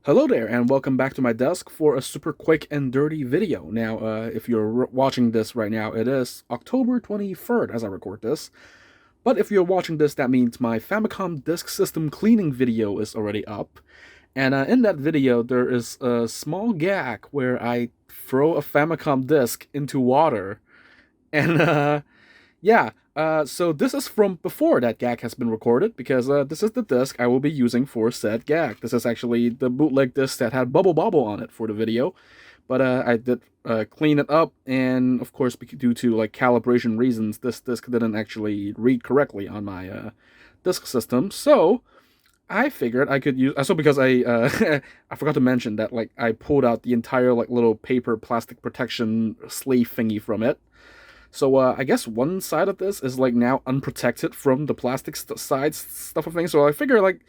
Hello there, and welcome back to my desk for a super quick and dirty video. Now, if you're watching this right now, it is October 23rd as I record this. But if you're watching this, that means my Famicom disk system cleaning video is already up. And in that video, there is a small gag where I throw a Famicom disk into water. And yeah, so this is from before that gag has been recorded, because this is the disc I will be using for said gag. This is actually the bootleg disc that had Bubble Bobble on it for the video, but I did clean it up, and of course, due to like calibration reasons, this disc didn't actually read correctly on my disk system, so I figured I could use so because I I forgot to mention that like I pulled out the entire like little paper plastic protection sleeve thingy from it. So I guess one side of this is like now unprotected from the plastic side stuff of things. So I figure like,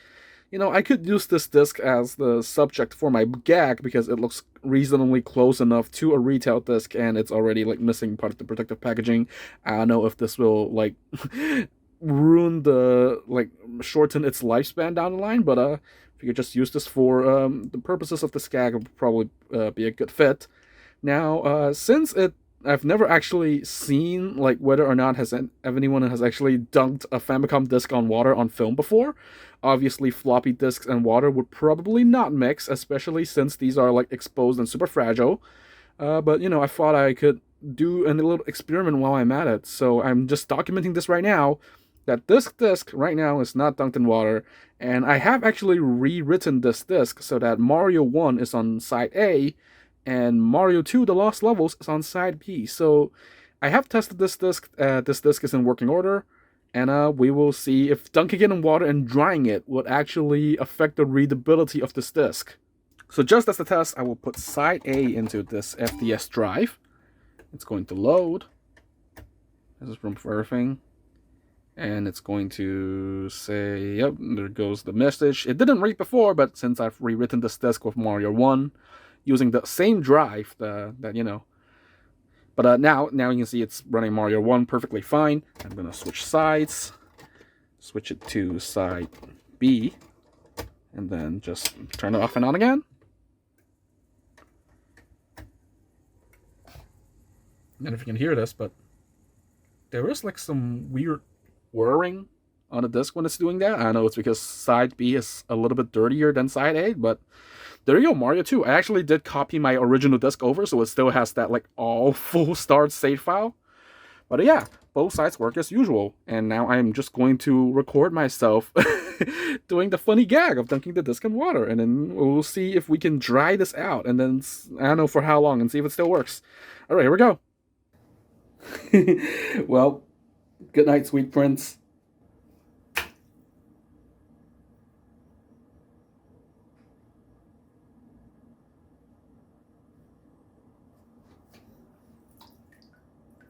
I could use this disc as the subject for my gag because it looks reasonably close enough to a retail disc and it's already like missing part of the protective packaging. I don't know if this will like ruin the like shorten its lifespan down the line, but if you could just use this for the purposes of this gag, it would probably be a good fit. Now, since I've never actually seen like whether or not has anyone has actually dunked a Famicom disc on water on film before. Obviously, floppy disks and water would probably not mix, especially since these are like exposed and super fragile. But I thought I could do a little experiment while I'm at it. So I'm just documenting this right now. That this disc right now is not dunked in water, and I have actually rewritten this disc so that Mario 1 is on side A and Mario 2 The Lost Levels is on side B. So I have tested this disc. This disc is in working order, and we will see if dunking it in water and drying it would actually affect the readability of this disc. So just as a test, I will put side A into this FDS drive. It's going to load. This is room for everything. And it's going to say, yep, there goes the message. It didn't read before, but since I've rewritten this disc with Mario 1, using the same drive but now you can see it's running Mario 1 perfectly fine. I'm gonna switch sides, switch it to side B, and then just turn it off and on again. And if you can hear this, but there is like some weird whirring on the disc when it's doing that. I know it's because side B is a little bit dirtier than side A, but there you go, Mario 2. I actually did copy my original disc over, so it still has that like all full start save file. But yeah, both sides work as usual. And now I'm just going to record myself doing the funny gag of dunking the disc in water. And then we'll see if we can dry this out. And then, I don't know for how long, and see if it still works. All right, here we go. Well, good night, sweet prince.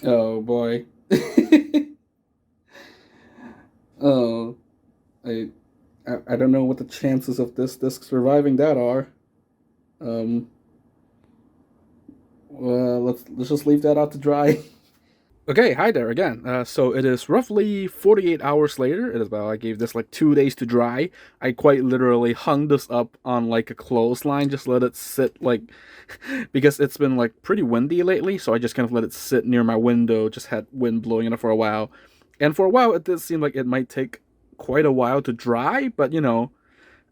Oh boy. Oh, I, I don't know what the chances of this disc surviving that are. Um, well, let's just leave that out to dry. Okay, hi there again. So it is roughly 48 hours later. It is about, I gave this like 2 days to dry. I quite literally hung this up on like a clothesline, just let it sit like, because it's been like pretty windy lately, so I just kind of let it sit near my window, just had wind blowing in it for a while. And for a while, it did seem like it might take quite a while to dry, but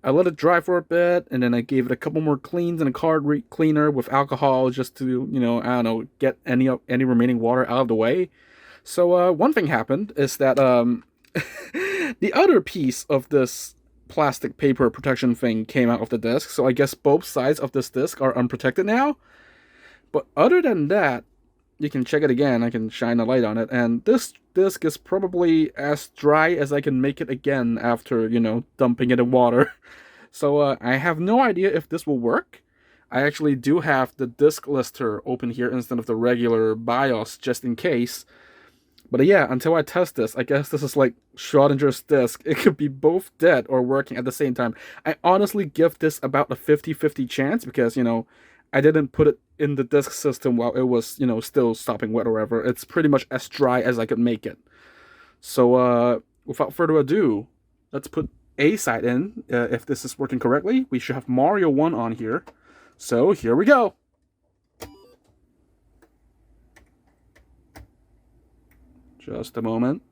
I let it dry for a bit, and then I gave it a couple more cleans and a card cleaner with alcohol just to, I don't know, get any remaining water out of the way. So one thing happened is that the other piece of this plastic paper protection thing came out of the disc. So I guess both sides of this disc are unprotected now. But other than that, you can check it again. I can shine a light on it, and this disc is probably as dry as I can make it again after, dumping it in water. So I have no idea if this will work. I actually do have the disk lister open here instead of the regular BIOS just in case. But yeah, until I test this, I guess this is like Schrodinger's disk. It could be both dead or working at the same time. I honestly give this about a 50-50 chance because, I didn't put it in the disk system while it was, still stopping wet or whatever. It's pretty much as dry as I could make it. So, without further ado, let's put A side in, if this is working correctly. We should have Mario 1 on here. So here we go. Just a moment.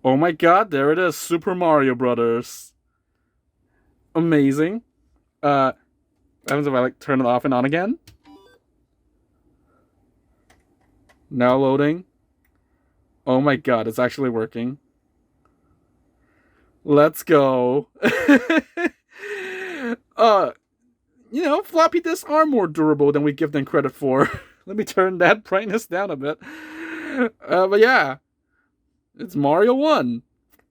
Oh my god, there it is, Super Mario Brothers. Amazing. What happens if I like turn it off and on again? Now loading. Oh my god, it's actually working. Let's go. You know, floppy disks are more durable than we give them credit for. Let me turn that brightness down a bit. But yeah, it's Mario 1.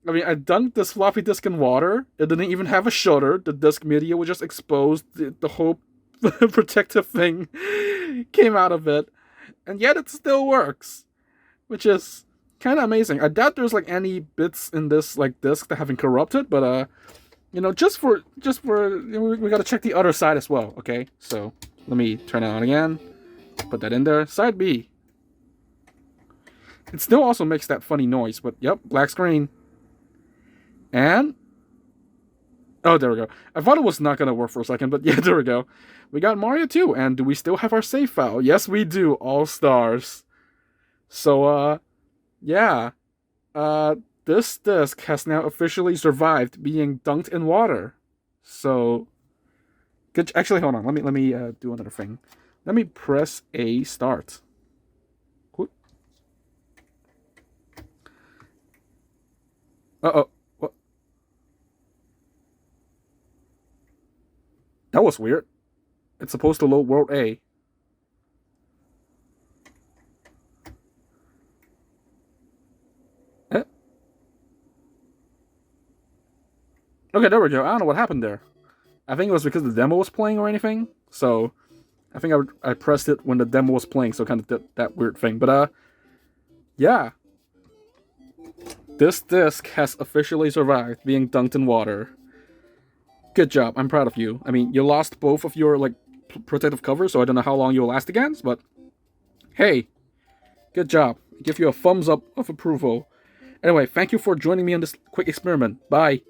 I mean, I dunked this floppy disk in water. It didn't even have a shutter. The disk media was just exposed. The whole protective thing came out of it. And yet it still works. Which is kind of amazing. I doubt there's like any bits in this like disk that have been corrupted. But, you know, just for you know, we got to check the other side as well. Okay, so let me turn it on again. Put that in there. Side B. It still also makes that funny noise, but yep, black screen. And oh, there we go. I thought it was not gonna work for a second, but yeah, there we go. We got Mario 2, and do we still have our save file? Yes, we do. All stars. So yeah. This disc has now officially survived being dunked in water. So good. Actually, hold on. Let me do another thing. Let me press A start. Uh-oh. What? That was weird. It's supposed to load World A. Eh? Okay, there we go. I don't know what happened there. I think it was because the demo was playing or anything. So, I think I pressed it when the demo was playing, so kind of did that weird thing. But, yeah. This disc has officially survived being dunked in water. Good job. I'm proud of you. I mean, you lost both of your, like, protective covers, so I don't know how long you'll last against, but hey, good job. I give you a thumbs up of approval. Anyway, thank you for joining me on this quick experiment. Bye.